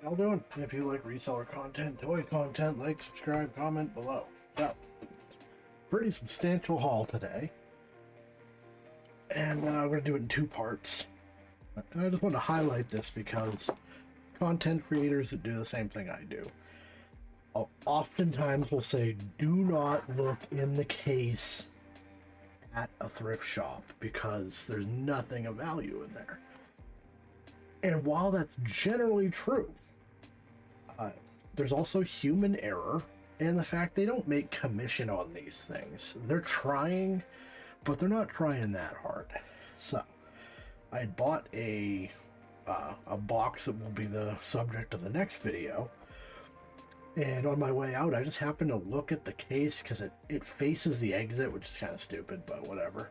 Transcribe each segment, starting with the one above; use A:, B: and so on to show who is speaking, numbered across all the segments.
A: Y'all doing? If you like reseller content, toy content, like, subscribe, comment below. So, pretty substantial haul today. And we're going to do it in two parts. And I just want to highlight this because content creators that do the same thing I do oftentimes will say, do not look in the case at a thrift shop because there's nothing of value in there. And while that's generally true, there's also human error and the fact they don't make commission on these things. They're trying, but they're not trying that hard. So I had bought a box that will be the subject of the next video, and on my way out I just happened to look at the case because it faces the exit, which is kind of stupid, but whatever.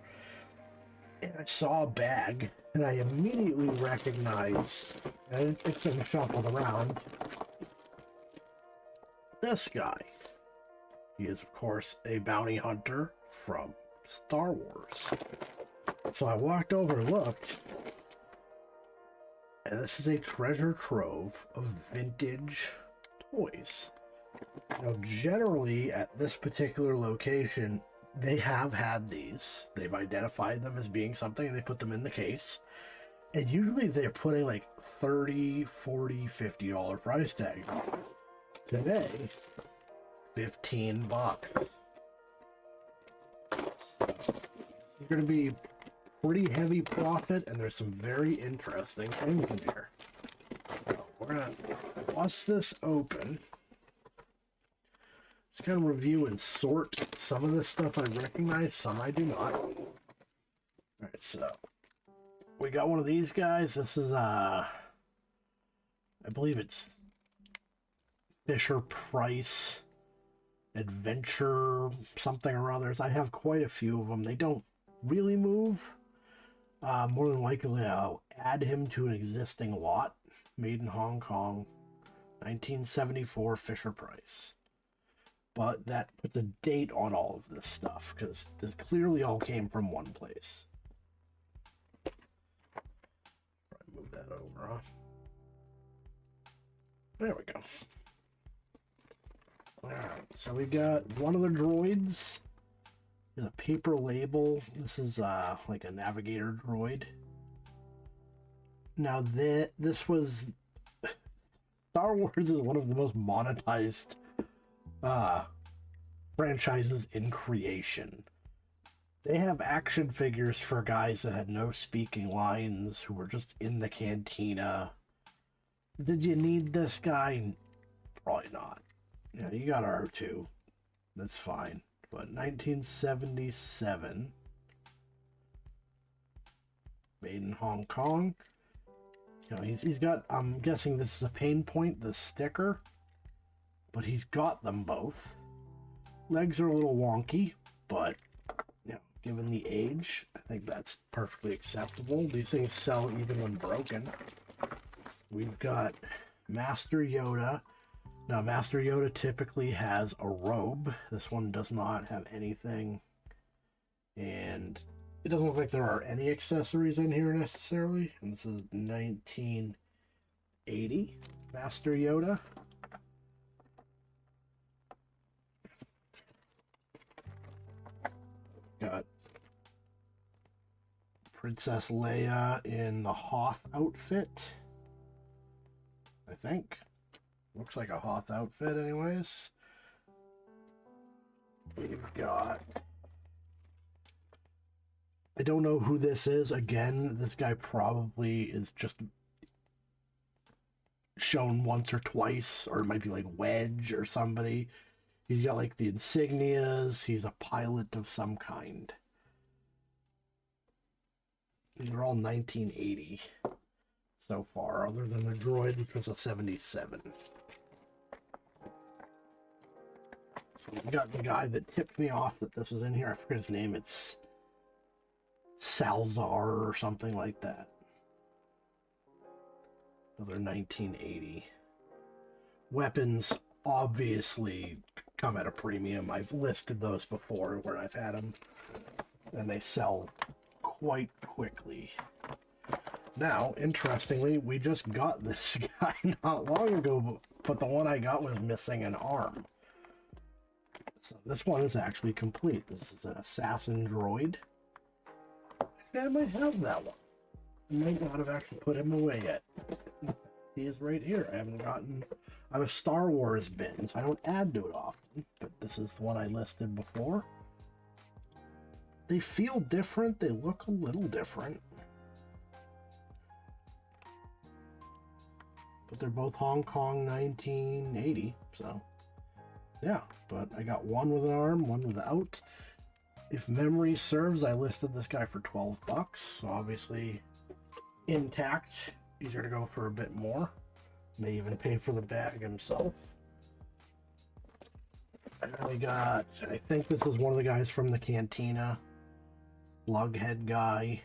A: And I saw a bag and I immediately recognized, and it's been shuffled around, this guy. He is, of course, a bounty hunter from Star Wars. So I walked over and looked, and this is a treasure trove of vintage toys. Now, generally, at this particular location, they have had these. They've identified them as being something, and they put them in the case. And usually they're putting like $30, $40, $50 price tags on it. Today, $15. It's going to be pretty heavy profit, and there's some very interesting things in here. So we're going to bust this open. Just kind of review and sort some of this stuff I recognize, some I do not. Alright, so we got one of these guys. This is I believe it's Fisher-Price Adventure something or others. I have quite a few of them. They don't really move. More than likely I'll add him to an existing lot. Made in Hong Kong, 1974 Fisher-Price. But that puts a date on all of this stuff because this clearly all came from one place. Move that over, huh? There we go. Alright, so we got one of the droids. There's a paper label. This is like a navigator droid. Now this was Star Wars is one of the most monetized franchises in creation. They have action figures for guys that had no speaking lines, who were just in the cantina. Did you need this guy? Probably not. Yeah, you got R2. That's fine. But 1977. Made in Hong Kong. You know, he's got, I'm guessing this is a pain point, the sticker. But he's got them both. Legs are a little wonky, but you know, given the age, I think that's perfectly acceptable. These things sell even when broken. We've got Master Yoda. Now, Master Yoda typically has a robe. This one does not have anything. And it doesn't look like there are any accessories in here necessarily. And this is 1980 Master Yoda. Got Princess Leia in the Hoth outfit, I think. Looks like a Hoth outfit anyways. We've got, I don't know who this is. Again, this guy probably is just shown once or twice, or it might be like Wedge or somebody. He's got like the insignias. He's a pilot of some kind. These are all 1980 so far, other than the droid, which was a 77. So we got the guy that tipped me off that this was in here. I forget his name. It's Salzar or something like that. Another 1980. Weapons obviously come at a premium. I've listed those before where I've had them, and they sell quite quickly. Now, interestingly, we just got this guy not long ago, but the one I got was missing an arm. So this one is actually complete. This is an assassin droid. Actually, I might have that one. I might not have actually put him away yet. He is right here. I have a Star Wars bin, so I don't add to it often, but this is the one I listed before. They feel different. They look a little different. But they're both Hong Kong 1980, so yeah. But I got one with an arm, one without. If memory serves, I listed this guy for $12, so obviously intact, easier to go for a bit more. May even pay for the bag himself. And then we got, I think this is one of the guys from the cantina, lughead guy.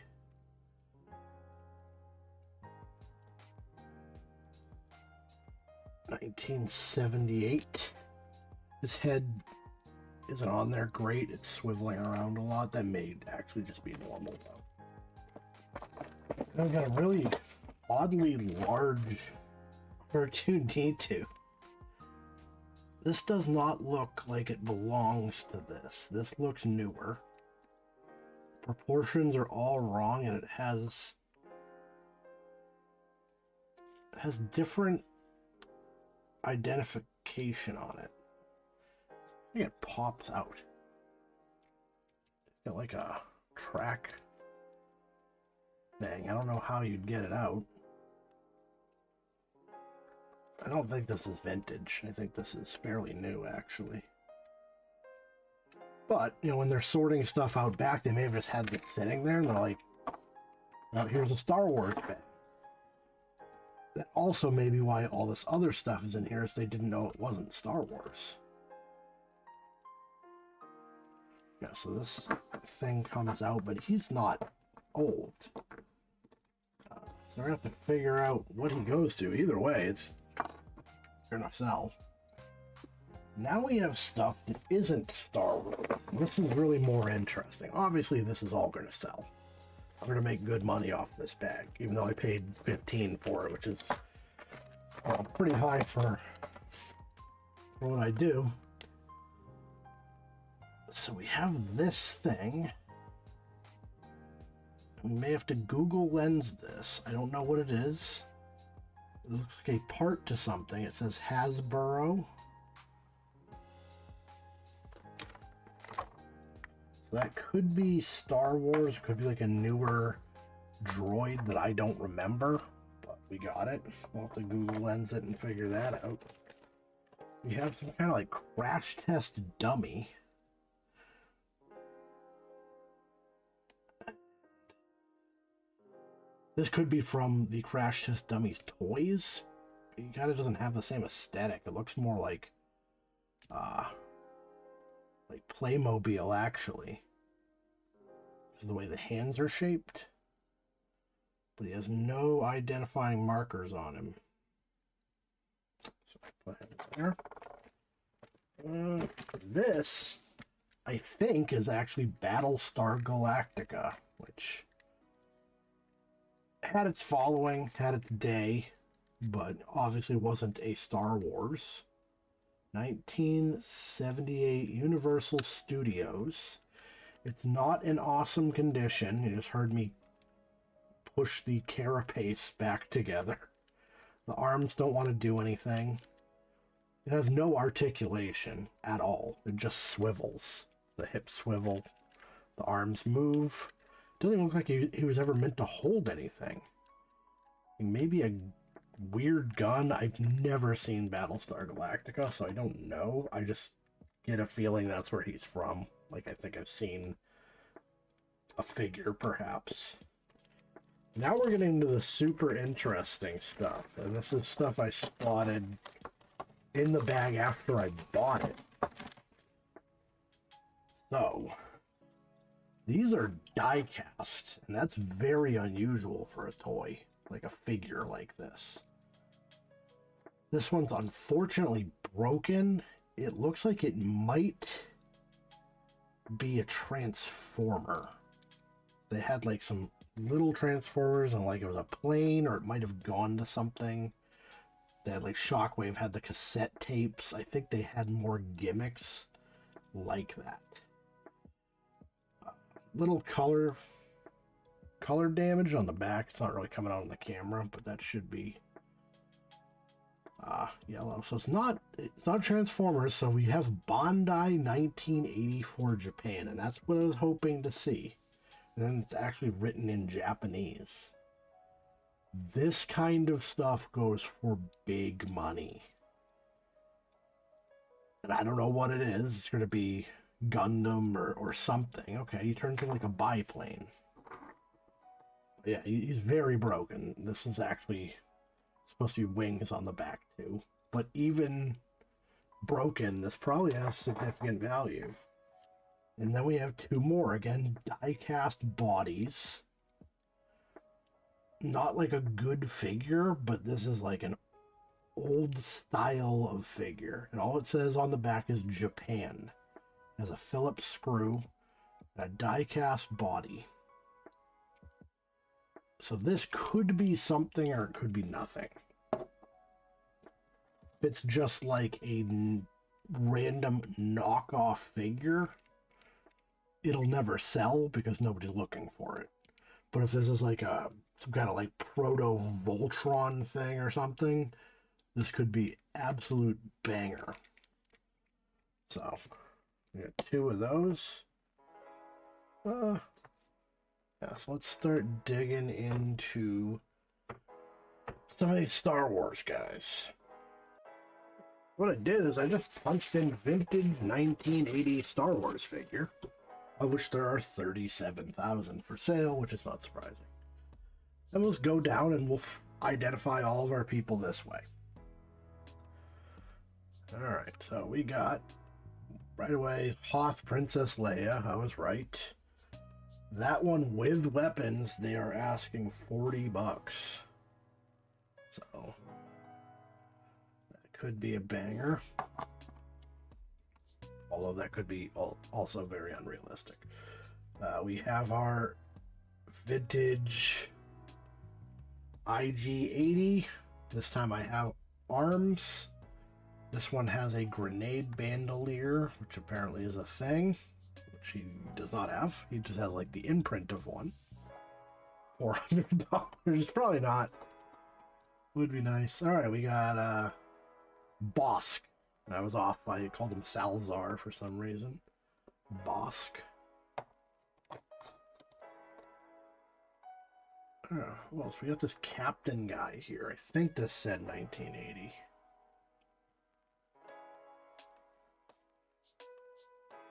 A: $1978. His head isn't on there great. It's swiveling around a lot. That may actually just be normal though. And I've got a really oddly large R2-D2. This does not look like it belongs to this. This looks newer. Proportions are all wrong, and it has different identification on it. I think it pops out. It's got like a track thing. I don't know how you'd get it out. I don't think this is vintage. I think this is fairly new, actually. But, you know, when they're sorting stuff out back, they may have just had this sitting there, and they're like, oh, here's a Star Wars bag. That also may be why all this other stuff is in here, is they didn't know it wasn't Star Wars. Yeah, so this thing comes out, but he's not old. So we're going to have to figure out what he goes to. Either way, it's going to sell. Now we have stuff that isn't Star Wars. This is really more interesting. Obviously, this is all going to sell. I'm going to make good money off this bag, even though I paid $15 for it, which is pretty high for what I do. So we have this thing. We may have to Google Lens this. I don't know what it is. It looks like a part to something. It says Hasbro. So that could be Star Wars. It could be like a newer droid that I don't remember. But we got it. We'll have to Google Lens it and figure that out. We have some kind of like crash test dummy. This could be from the Crash Test Dummies toys. It kind of doesn't have the same aesthetic. It looks more like Playmobil, actually. Because of the way the hands are shaped. But he has no identifying markers on him. So I put him there. This, I think, is actually Battlestar Galactica, which had its following, had its day, but obviously wasn't a Star Wars. 1978 Universal Studios. It's not in awesome condition. You just heard me push the carapace back together. The arms don't want to do anything. It has no articulation at all. It just swivels. The hips swivel. The arms move. Doesn't even look like he was ever meant to hold anything. Maybe a weird gun. I've never seen Battlestar Galactica, so I don't know. I just get a feeling that's where he's from. Like, I think I've seen a figure, perhaps. Now we're getting into the super interesting stuff. And this is stuff I spotted in the bag after I bought it. So these are die cast, and that's very unusual for a toy, like a figure like this. This one's unfortunately broken. It looks like it might be a transformer. They had like some little Transformers and like it was a plane or it might have gone to something. They had like Shockwave had the cassette tapes. I think they had more gimmicks like that. Little color damage on the back. It's not really coming out on the camera, but that should be yellow. So it's not Transformers. So we have Bandai 1984 Japan, and that's what I was hoping to see. And then it's actually written in Japanese. This kind of stuff goes for big money. And I don't know what it is. It's going to be Gundam or something. Okay, he turns into like a biplane. Yeah, he's very broken. This is actually supposed to be wings on the back too. But even broken, this probably has significant value. And then we have two more. Again, die-cast bodies. Not like a good figure, but this is like an old style of figure. And all it says on the back is Japan. It has a Phillips screw and a die-cast body. So this could be something or it could be nothing. If it's just like a random knockoff figure, it'll never sell because nobody's looking for it. But if this is like some kind of like proto-Voltron thing or something, this could be absolute banger. So, we got two of those. Yeah, so let's start digging into some of these Star Wars guys. What I did is I just punched in vintage 1980 Star Wars figure, of which there are 37,000 for sale, which is not surprising. And we'll just go down and we'll identify all of our people this way. Alright, so we got, right away, Hoth Princess Leia. I was right. That one with weapons, they are asking $40. So, that could be a banger. Although that could be also very unrealistic. We have our vintage IG-80. This time I have arms. This one has a grenade bandolier, which apparently is a thing, which he does not have. He just has like the imprint of one. $400. Probably not. Would be nice. Alright, we got Bosk. I was off. I called him Salazar for some reason. Bosk. Well, so we got this captain guy here. I think this said 1980.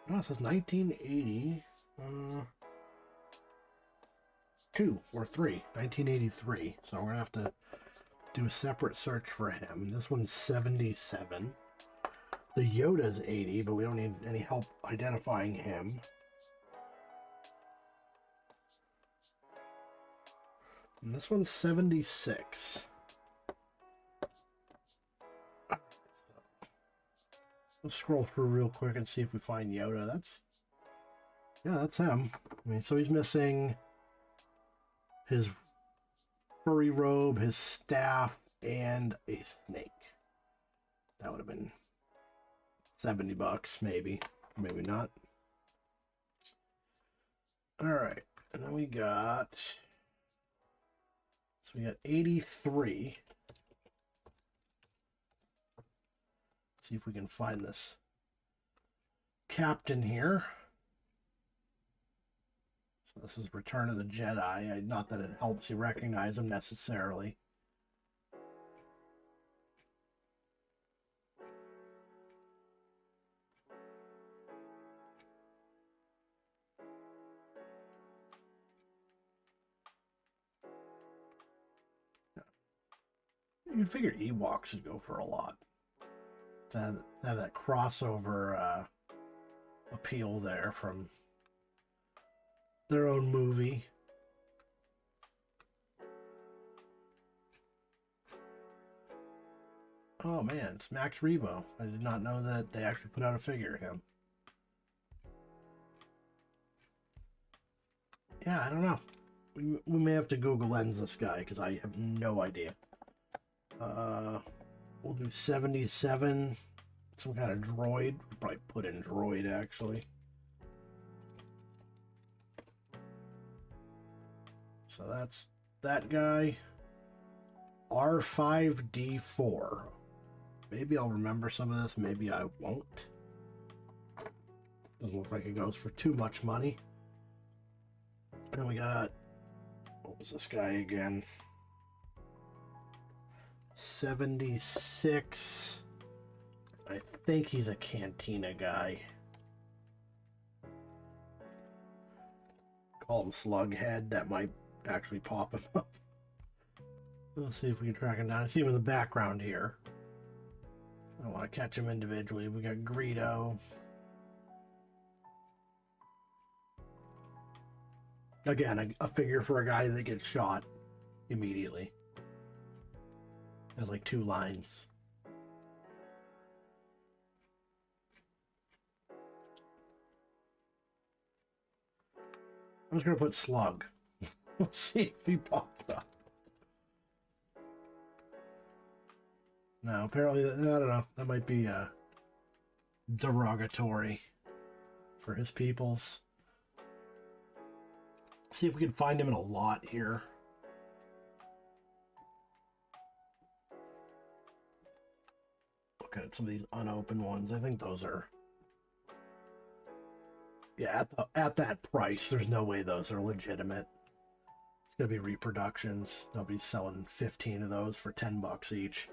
A: No, it says 1980. 2 or 3. 1983. So we're going to have to do a separate search for him. This one's 77. The Yoda's 80, but we don't need any help identifying him. And this one's 76. Let's scroll through real quick and see if we find Yoda. That's him. I mean, so he's missing his furry robe, his staff, and a snake. That would have been $70, maybe. Maybe not. Alright. And then we got... So we got 83. See if we can find this captain here. So this is Return of the Jedi. Not that it helps you recognize him necessarily. You'd figure Ewoks would go for a lot. To have that crossover appeal there from their own movie. Oh man, it's Max Rebo. I did not know that they actually put out a figure of him. Yeah, I don't know. We may have to Google Lens this guy because I have no idea. We'll do 77. Some kind of droid. We'll probably put in droid actually. So that's that guy. R5D4. Maybe I'll remember some of this, maybe I won't. Doesn't look like it goes for too much money. And we got, what was this guy again? 76. I think he's a Cantina guy. Call him Slughead, that might actually pop him up. We'll see if we can track him down. I see him in the background here. I don't want to catch him individually. We got Greedo. Again, a figure for a guy that gets shot immediately. Has like 2 lines. I'm just going to put Slug. We'll see if he pops up. No, apparently, I don't know. That might be derogatory for his peoples. See if we can find him in a lot here. Look at some of these unopened ones. I think those are... Yeah, at that price, there's no way those are legitimate. It's gonna be reproductions. Nobody's selling 15 of those for 10 bucks each.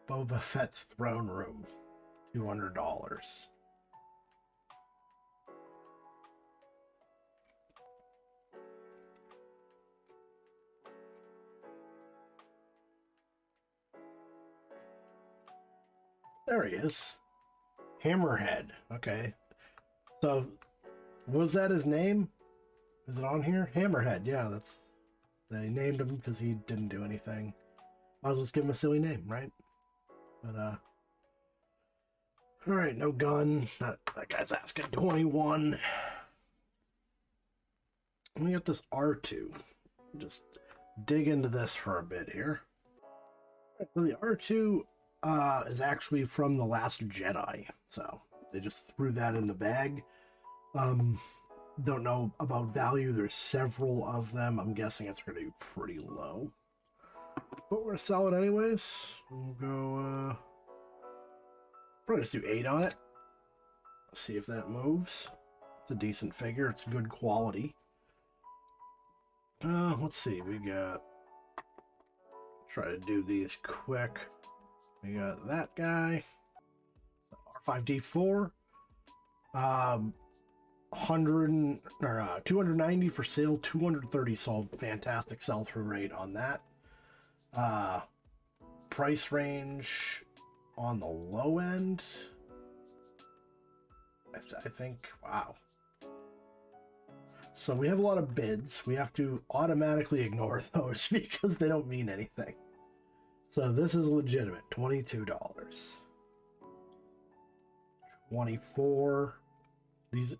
A: Boba Fett's throne room, $200. There he is. Hammerhead. Okay. So, was that his name? Is it on here? Hammerhead. Yeah, that's... They named him because he didn't do anything. I'll just give him a silly name, right? But, alright, no gun. That guy's asking 21. Let me get this R2. Just dig into this for a bit here. So the R2 is actually from The Last Jedi. So they just threw that in the bag. Don't know about value. There's several of them. I'm guessing it's going to be pretty low. But we're going to sell it anyways. We'll go, probably just do 8 on it. See if that moves. It's a decent figure. It's good quality. Let's see. We got... Try to do these quick. We got that guy. R5D4. 290 for sale, 230 sold. Fantastic sell-through rate on that. Price range on the low end, I think, wow. So we have a lot of bids. We have to automatically ignore those because they don't mean anything. So this is legitimate, $22. 24. These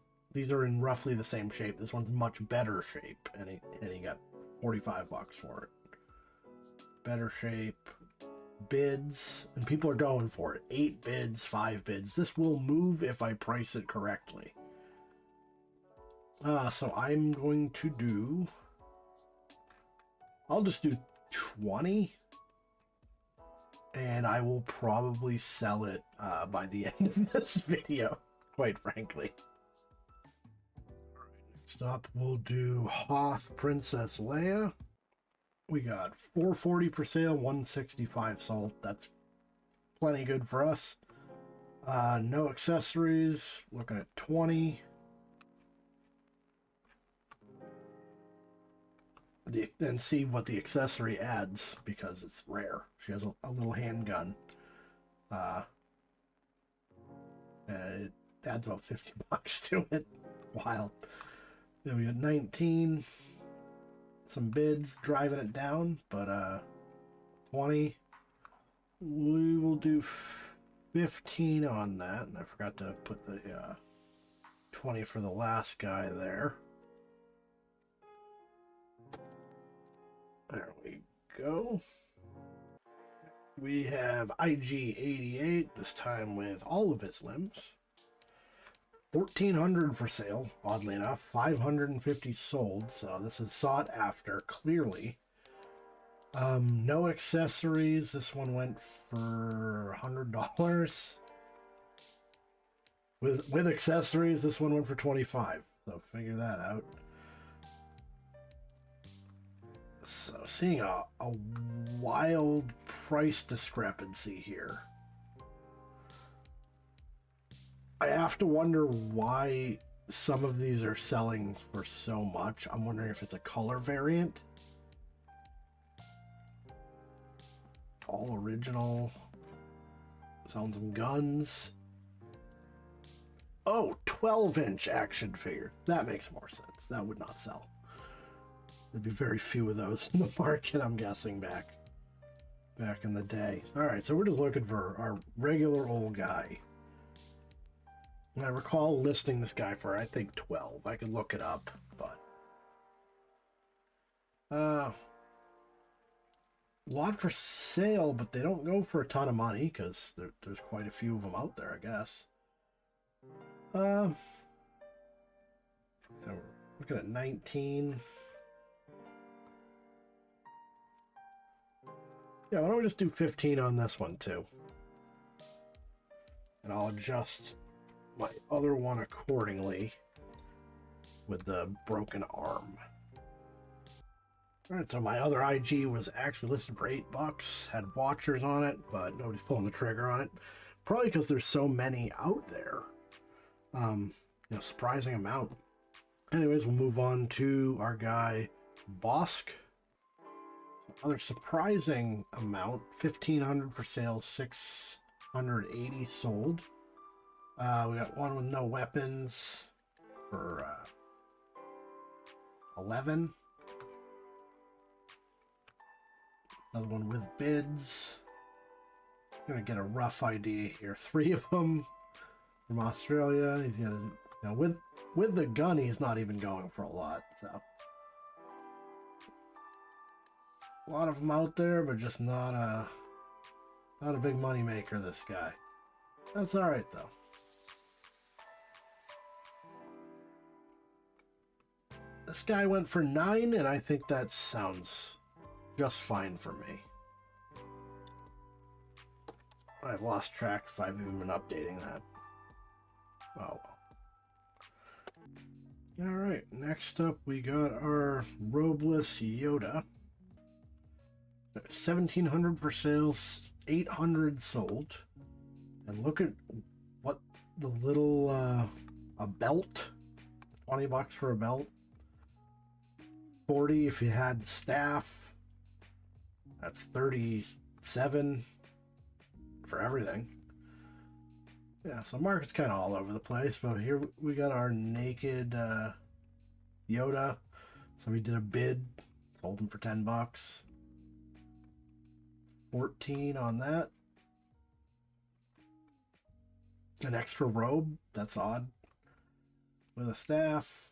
A: are in roughly the same shape. This one's much better shape, and he got 45 bucks for it. Better shape. Bids, and people are going for it. 8 bids, 5 bids. This will move if I price it correctly. So I'm going to do... I'll just do 20. And I will probably sell it by the end of this video, quite frankly. Next up, we'll do Hoth Princess Leia. We got 440 for sale, 165 sold. That's plenty good for us. No accessories. Looking at 20. Then see what the accessory adds because it's rare. She has a little handgun. And it adds about 50 bucks to it. Wild. Then we got 19. Some bids driving it down, but 20. We will do 15 on that, and I forgot to put the 20 for the last guy there. There we go. We have IG-88, this time with all of his limbs. 1,400 for sale, oddly enough. 550 sold, so this is sought after, clearly. No accessories. This one went for $100. With accessories, this one went for $25. So figure that out. So seeing a wild price discrepancy here. I have to wonder why some of these are selling for so much. I'm wondering if it's a color variant. All original. Selling some guns. Oh, 12-inch action figure. That makes more sense. That would not sell. There'd be very few of those in the market, I'm guessing, back in the day. Alright, so we're just looking for our regular old guy. And I recall listing this guy for, I think, 12. I could look it up, but... a lot for sale, but they don't go for a ton of money, because there's quite a few of them out there, I guess. So we're looking at 19. Yeah, why don't we just do 15 on this one, too? And I'll adjust my other one accordingly with the broken arm. Alright, so my other IG was actually listed for $8. Had watchers on it, but nobody's pulling the trigger on it. Probably because there's so many out there. You know, surprising amount. Anyways, we'll move on to our guy, Bosk. Another surprising amount, 1,500 for sale, 680 sold. We got one with no weapons for 11. Another one with bids. I'm gonna get a rough idea here. 3 of them from Australia. He's got, you know, with the gun, he's not even going for a lot. So a lot of them out there, but just not a big money maker. This guy. That's all right though. This guy went for 9, and I think that sounds just fine for me. I've lost track if I've even been updating that. Oh well. Alright, next up we got our robeless Yoda. 1,700 for sale, 800 sold. And look at what the little, a belt. $20 for a belt. 40 if you had staff. That's 37 for everything. Yeah, so market's kind of all over the place, but here we got our naked Yoda. So we did a bid, sold him for $10. 14 on that. An extra robe, that's odd. With a staff,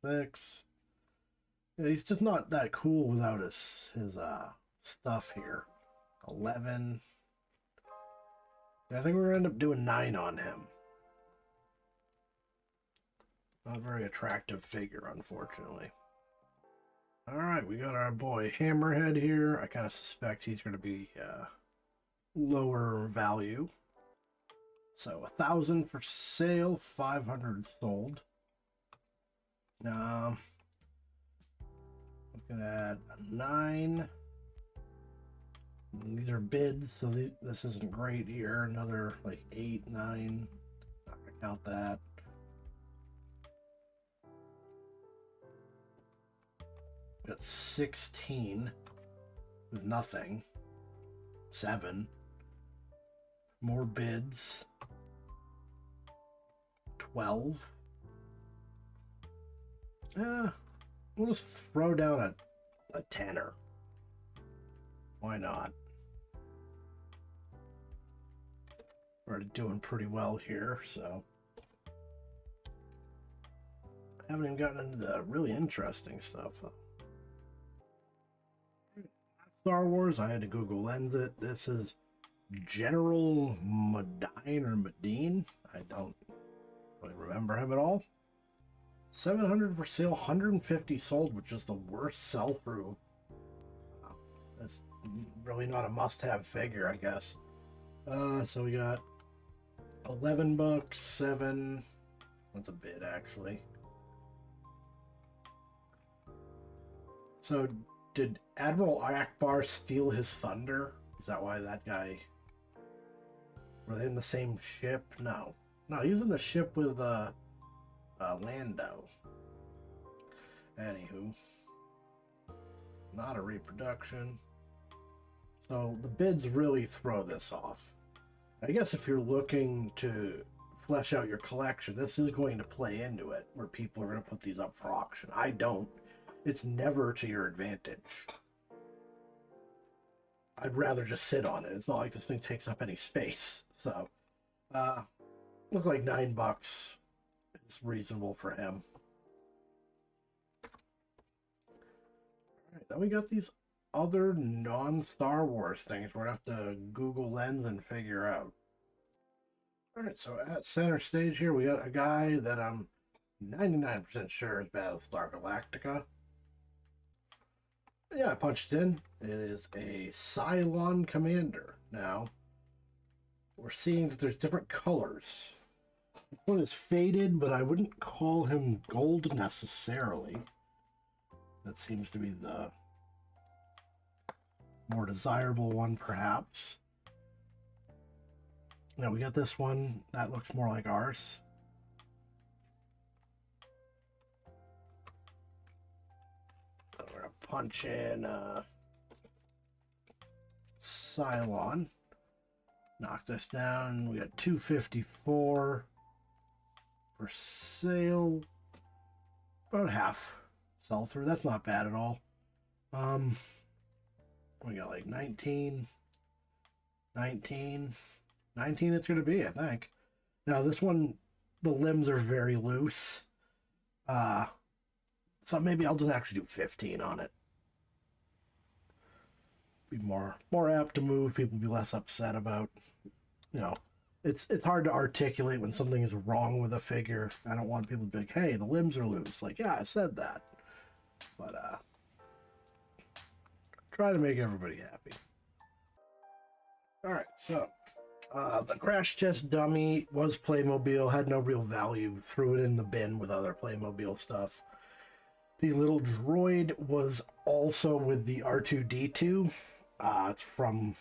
A: 6. Yeah, he's just not that cool without his stuff here. 11. Yeah, I think we're gonna end up doing 9 on him. Not a very attractive figure, unfortunately. Alright, we got our boy Hammerhead here. I kind of suspect he's going to be lower value. So 1,000 for sale, 500 sold. Looking at 9. These are bids, so this isn't great here. Another like 8, 9. Not gonna count that. Got 16 with nothing. 7. More bids. 12. We'll just throw down a tenner. Why not? We're already doing pretty well here, so I haven't even gotten into the really interesting stuff. Star Wars, I had to Google Lens it. This is General Medine or Medine. I don't really remember him at all. 700 for sale, 150 sold, which is the worst sell-through. That's really not a must-have figure, I guess. So we got 11 bucks, 7. That's a bid, actually. So, did Admiral Akbar steal his thunder? Is that why that guy... Were they in the same ship? No. No, he was in the ship with Lando. Anywho. Not a reproduction. So, the bids really throw this off. I guess if you're looking to flesh out your collection, this is going to play into it, where people are going to put these up for auction. I don't. It's never to your advantage. I'd rather just sit on it. It's not like this thing takes up any space. So, look like $9 is reasonable for him. Alright, then we got these other non-Star Wars things we're going to have to Google Lens and figure out. Alright, so at center stage here, we got a guy that I'm 99% sure is Battlestar Galactica. Yeah, I punched in. It is a Cylon Commander. Now, we're seeing that there's different colors. This one is faded, but I wouldn't call him gold necessarily. That seems to be the more desirable one, perhaps. Now, we got this one. That looks more like ours. We're going to punch in Cylon. Knock this down. We got 254 for sale. About half sell through. That's not bad at all. We got like 19 it's going to be, I think. Now this one, the limbs are very loose. So maybe I'll just actually do 15 on it. Be more apt to move. People be less upset about, you know, it's hard to articulate when something is wrong with a figure. I don't want people to be like, hey, the limbs are loose. Like, yeah, I said that. But try to make everybody happy. Alright, so the crash test dummy was Playmobil, had no real value, threw it in the bin with other Playmobil stuff. The little droid was also with the R2-D2. It's from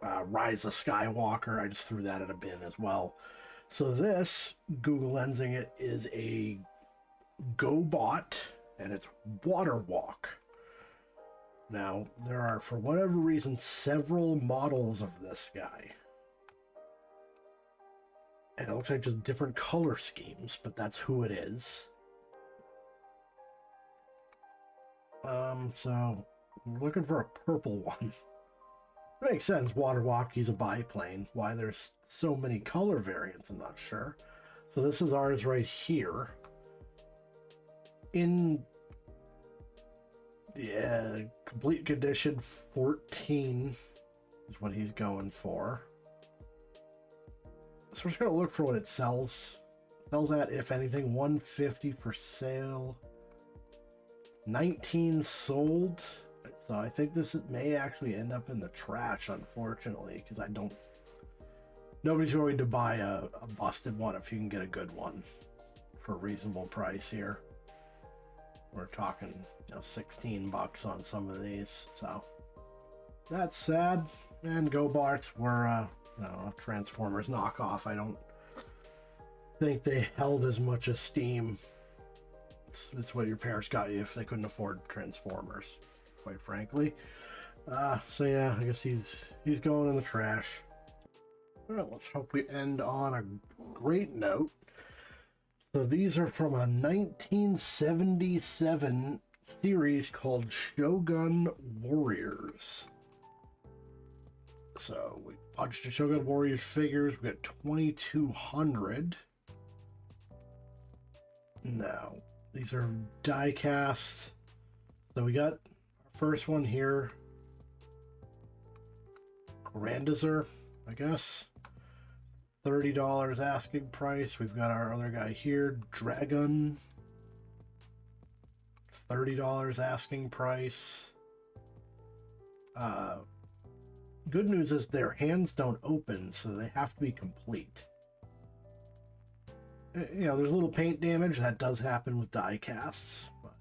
A: Rise of Skywalker. I just threw that in a bin as well. So this, Google Lensing it, is a Gobot, and it's Water Walk. Now, there are, for whatever reason, several models of this guy. And it looks like just different color schemes, but that's who it is. So we're looking for a purple one. It makes sense. Water Walk, he's a biplane. Why there's so many color variants, I'm not sure. So this is ours right here. In complete condition, 14 is what he's going for. So we're just gonna look for what it sells. Sells at, if anything, 150 for sale. 19 sold. So I think this may actually end up in the trash, unfortunately, because nobody's going to buy a busted one if you can get a good one for a reasonable price here. We're talking, 16 bucks on some of these, so that's sad. And Gobots were, Transformers knockoff. I don't think they held as much esteem. It's what your parents got you if they couldn't afford Transformers, quite frankly. So yeah, I guess he's going in the trash. All right, let's hope we end on a great note. So these are from a 1977 series called Shogun Warriors. So we punched the Shogun Warriors figures. We got 2,200. No, these are die cast. So we got our first one here, Grandizer, I guess. $30 asking price. We've got our other guy here, Dragon. $30 asking price. Good news is their hands don't open, so they have to be complete. You know, there's a little paint damage that does happen with die casts, but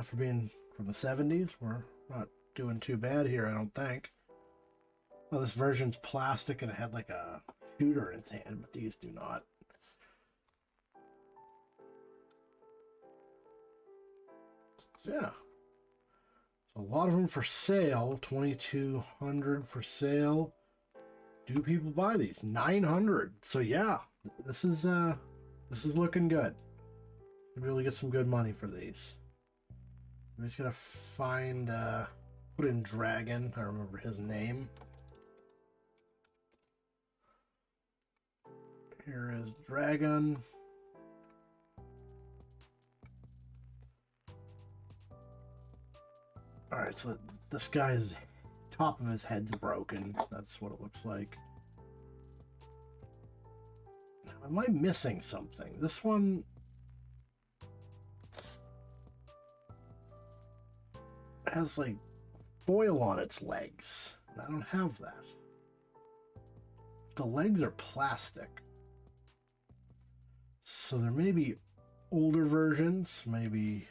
A: for being from the 70s, we're not doing too bad here, I don't think. Well, this version's plastic and it had like a shooter in its hand, but these do not. Yeah. So a lot of them for sale. 2,200 for sale. Do people buy these? 900. So yeah, this is looking good. You really get some good money for these. I'm just gonna find put in Dragon. I remember his name. Here is Dragon. Alright, so this guy's top of his head's broken. That's what it looks like. Now, am I missing something? This one has like foil on its legs. I don't have that. The legs are plastic. So there may be older versions, maybe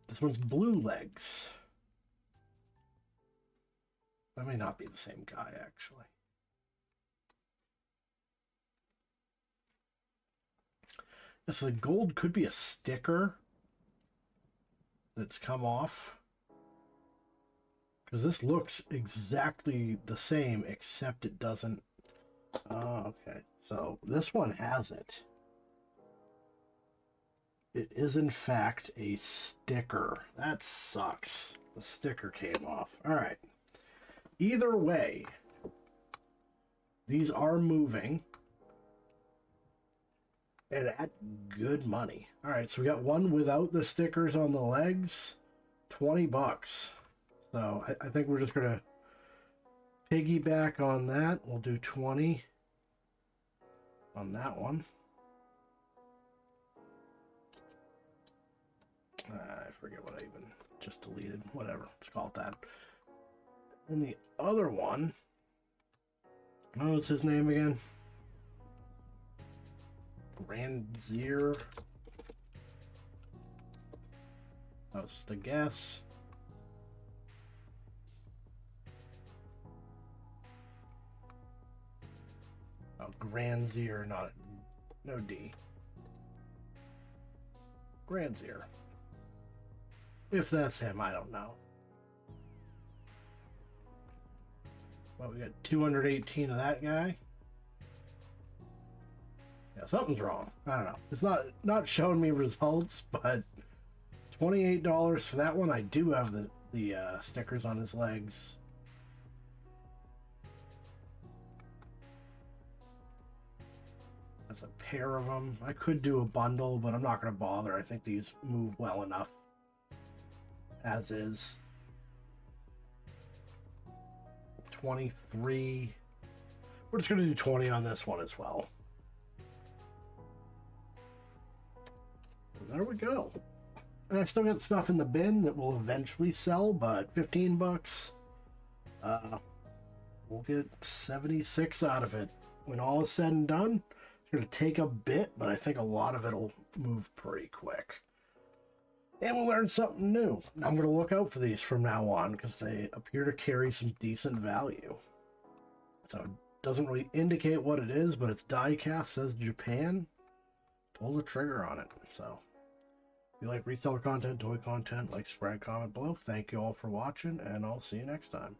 A: this one's blue legs. That may not be the same guy, actually. So the gold could be a sticker that's come off. Because this looks exactly the same, except it doesn't. Oh, okay. So this one has it. It is, in fact, a sticker. That sucks. The sticker came off. All right. Either way, these are moving. And at good money. All right, so we got one without the stickers on the legs. $20. So I think we're just going to piggyback on that. We'll do 20 on that one. I forget what I even just deleted. Whatever. Let's call it that. And the other one. What was his name again? Grandizer. That was just a guess. Oh, Grandizer, not no D. Grandizer. If that's him, I don't know. Well, we got 218 of that guy. Yeah, something's wrong. I don't know. It's not showing me results, but $28 for that one. I do have the stickers on his legs. That's a pair of them. I could do a bundle, but I'm not going to bother. I think these move well enough as is. 23. We're just going to do 20 on this one as well. And there we go. And I still got stuff in the bin that will eventually sell, but 15 bucks. We'll get 76 out of it. When all is said and done, it's going to take a bit, but I think a lot of it will move pretty quick. And we'll learn something new. I'm going to look out for these from now on because they appear to carry some decent value. So it doesn't really indicate what it is, but it's die cast, says Japan. Pull the trigger on it. So if you like reseller content, toy content, like, subscribe, comment below. Thank you all for watching, and I'll see you next time.